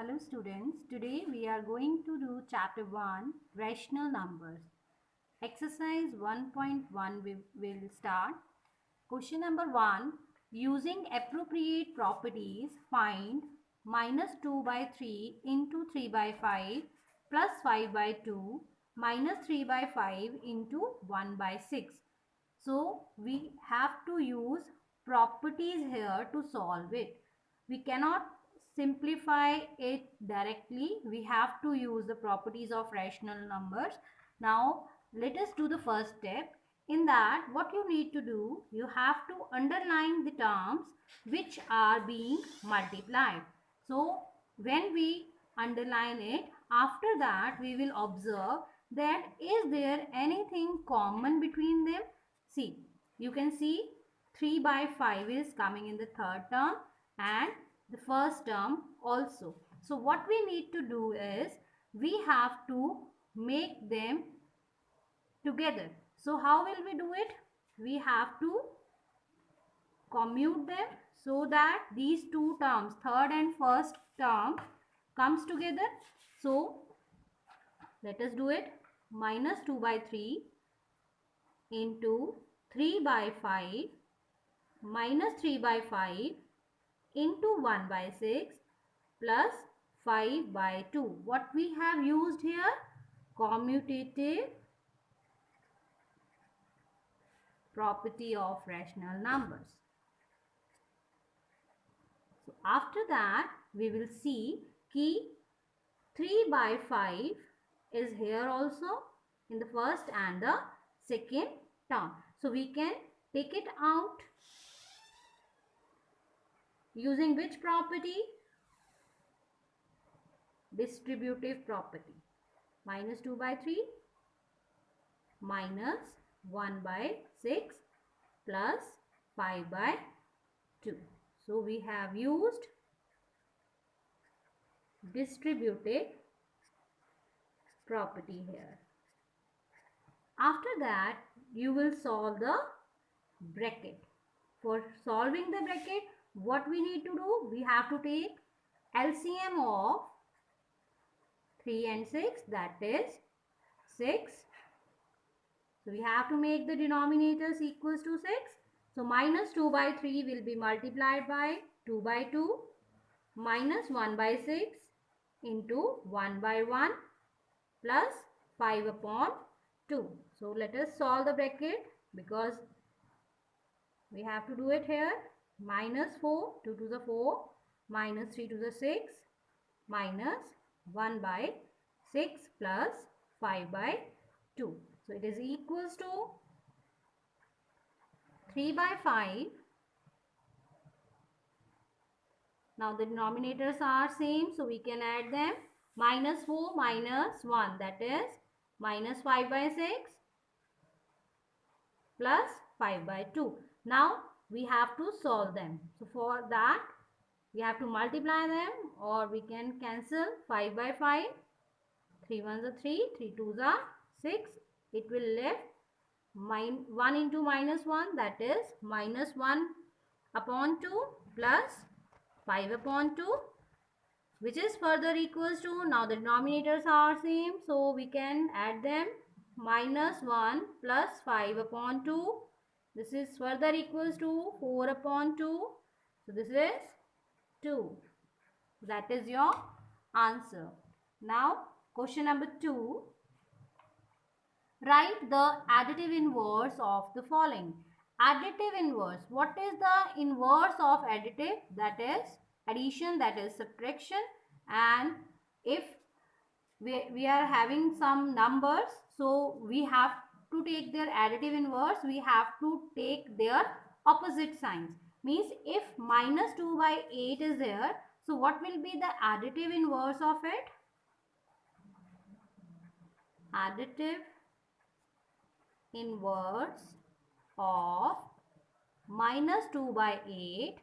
Hello students, today we are going to do chapter 1 rational numbers. Exercise 1.1 we will start. Question number 1, using appropriate properties find minus 2 by 3 into 3 by 5 plus 5 by 2 minus 3 by 5 into 1 by 6. So we have to use properties here to solve it. We cannot simplify it directly. We have to use the properties of rational numbers. Now let us do the first step. In that, what you need to do, you have to underline the terms which are being multiplied. So when we underline it, after that we will observe that is there anything common between them. See, you can see 3 by 5 is coming in the third term and the first term also. So what we need to do is we have to make them together. So how will we do it? We have to commute them so that these two terms, third and first term, comes together. So let us do it. Minus 2 by 3 into 3 by 5 minus 3 by 5 into 1 by 6 plus 5 by 2. What we have used here? Commutative property of rational numbers. So after that we will see key 3 by 5 is here also in the first and the second term. So we can take it out using which property? Distributive property. Minus 2 by 3 minus 1 by 6 plus 5 by 2. So we have used distributive property here. After that you will solve the bracket. For solving the bracket, what we need to do? We have to take LCM of 3 and 6, that is 6. So we have to make the denominators equals to 6. So minus 2 by 3 will be multiplied by 2 by 2 minus 1 by 6 into 1 by 1 plus 5 upon 2. So let us solve the bracket because we have to do it here. Minus 4, 2 to the 4, minus 3 to the 6, minus 1 by 6 plus 5 by 2. So it is equals to 3 by 5. Now the denominators are same, so we can add them. Minus 4 minus 1, that is minus 5 by 6 plus 5 by 2. Now we have to solve them. So for that we have to multiply them, or we can cancel 5 by 5. 3 ones are 3, 3 twos are 6. It will left 1 into minus 1, that is minus 1 upon 2 plus 5 upon 2, which is further equals to, now the denominators are same, so we can add them. Minus 1 plus 5 upon 2. This is further equals to 4 upon 2. So this is 2. That is your answer. Now question number 2. Write the additive inverse of the following. Additive inverse. What is the inverse of additive? That is addition, that is subtraction. And if we are having some numbers, so we have to take their additive inverse. We have to take their opposite signs. Means if minus 2 by 8 is there, so what will be the additive inverse of it? Additive inverse of minus 2 by 8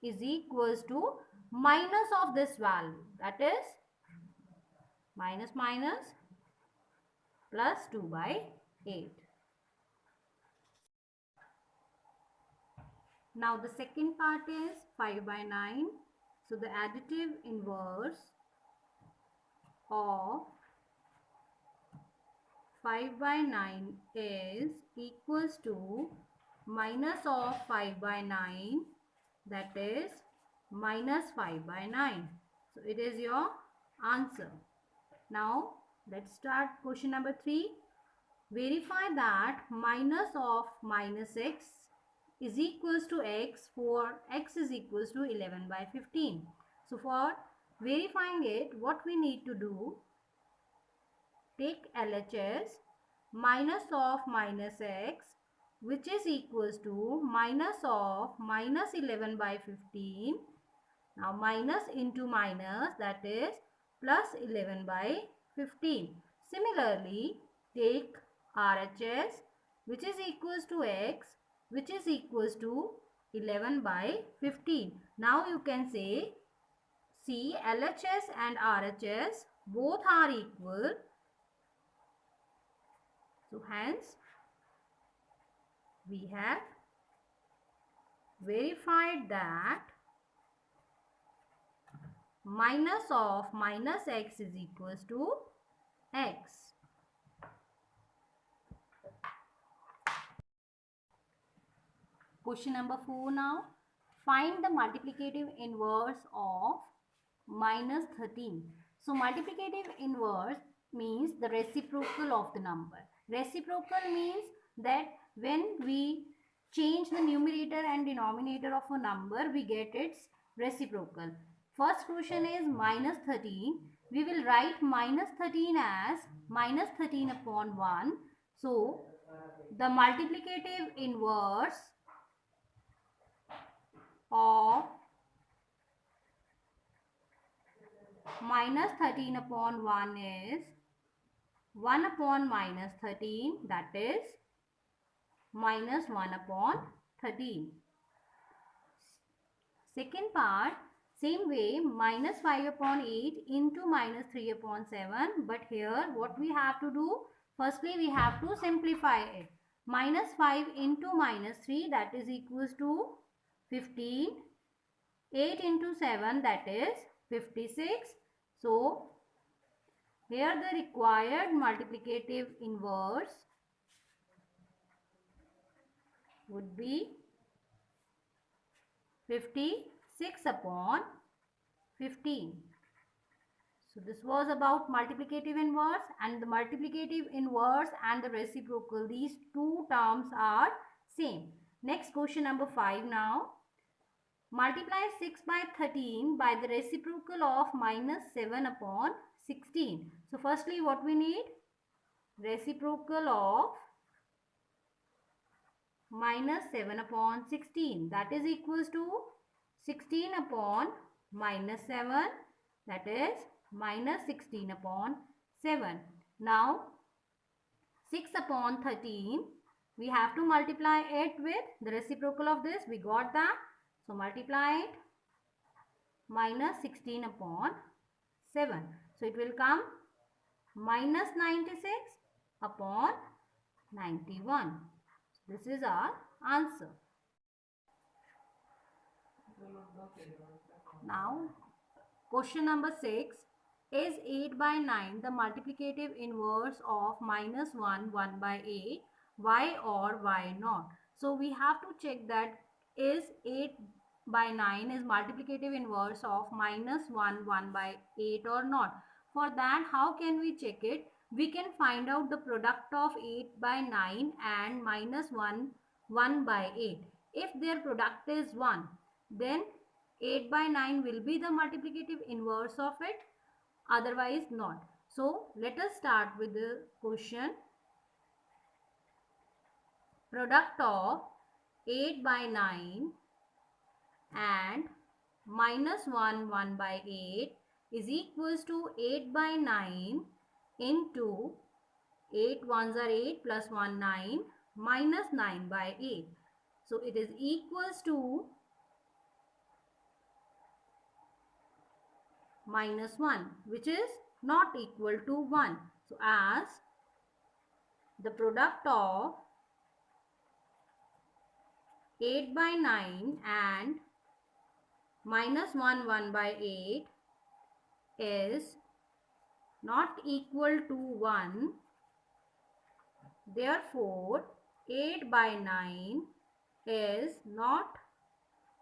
is equals to minus of this value, that is minus minus plus 2 by 8. Now the second part is 5 by 9. So the additive inverse of 5 by 9 is equals to minus of 5 by 9, that is minus 5 by 9. So it is your answer. Now let's start question number 3. Verify that minus of minus x is equals to x for x is equals to 11 by 15. So for verifying it, what we need to do, take LHS minus of minus x, which is equals to minus of minus 11 by 15. Now minus into minus, that is plus 11 by 15. Similarly, take RHS, which is equals to x, which is equals to 11 by 15. Now you can say, see, LHS and RHS both are equal. So hence we have verified that minus of minus x is equals to x. Question number 4 now. Find the multiplicative inverse of minus 13. So multiplicative inverse means the reciprocal of the number. Reciprocal means that when we change the numerator and denominator of a number, we get its reciprocal. First question is minus 13. We will write minus 13 as minus 13 upon 1. So the multiplicative inverse of minus 13 upon 1 is 1 upon minus 13, that is minus 1 upon 13. Second part, same way, minus 5 upon 8 into minus 3 upon 7. But here what we have to do, firstly we have to simplify it. Minus 5 into minus 3, that is equals to 15. 8 into 7, that is 56. So here the required multiplicative inverse would be 56 upon 15. So this was about multiplicative inverse, and the multiplicative inverse and the reciprocal, these two terms are same. Next question number 5 now. Multiply 6 by 13 by the reciprocal of minus 7 upon 16. So firstly what we need? Reciprocal of minus 7 upon 16, that is equals to 16 upon minus 7, that is minus 16 upon 7. Now 6 upon 13, we have to multiply it with the reciprocal of this. We got that. So multiply it minus 16 upon 7. So it will come minus 96 upon 91. This is our answer. Now question number 6. Is 8 by 9 the multiplicative inverse of minus 1 by 8? Why or why not? So we have to check that is 8 by 9 is multiplicative inverse of minus 1 by 8 or not. For that, how can we check it? We can find out the product of 8 by 9 and minus 1 by 8. If their product is 1, then 8 by 9 will be the multiplicative inverse of it, otherwise not. So let us start with the question. Product of 8 by 9 and minus 1 by 8 is equals to 8 by 9 into 8 ones are 8 plus 1 9 minus 9 by 8. So it is equals to minus 1, which is not equal to 1. So as the product of 8 by 9 and minus 1 by 8 is not equal to 1. Therefore, 8 by 9 is not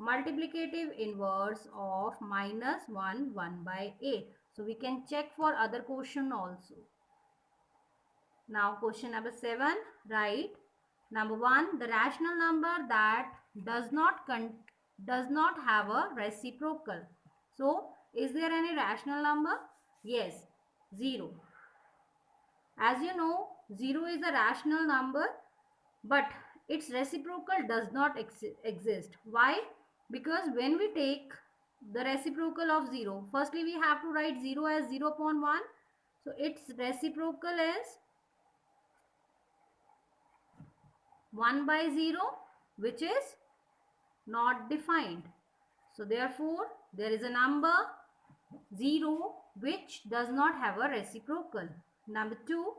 multiplicative inverse of minus 1 by 8. So we can check for other question also. Now question number 7, write number 1, the rational number that does not have a reciprocal. So is there any rational number? Yes, 0. As you know, 0 is a rational number, but its reciprocal does not exist. Why? Because when we take the reciprocal of 0, firstly we have to write 0 as 0 upon 1. So its reciprocal is 1 by 0, which is not defined. So therefore, there is a number 0 which does not have a reciprocal. Number 2,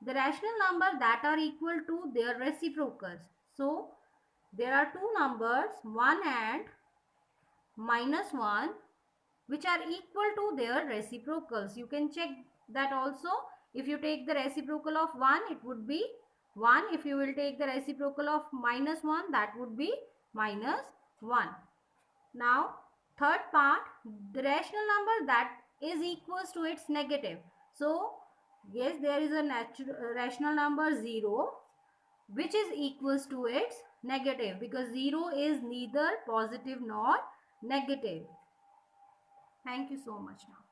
the rational number that are equal to their reciprocals. So there are two numbers 1 and minus 1 which are equal to their reciprocals. You can check that also. If you take the reciprocal of 1, it would be 1. If you will take the reciprocal of minus 1, that would be minus 1. Now, third part, the rational number that is equals to its negative. So, yes, there is a rational number 0 which is equals to its negative, because 0 is neither positive nor negative. Thank you so much now.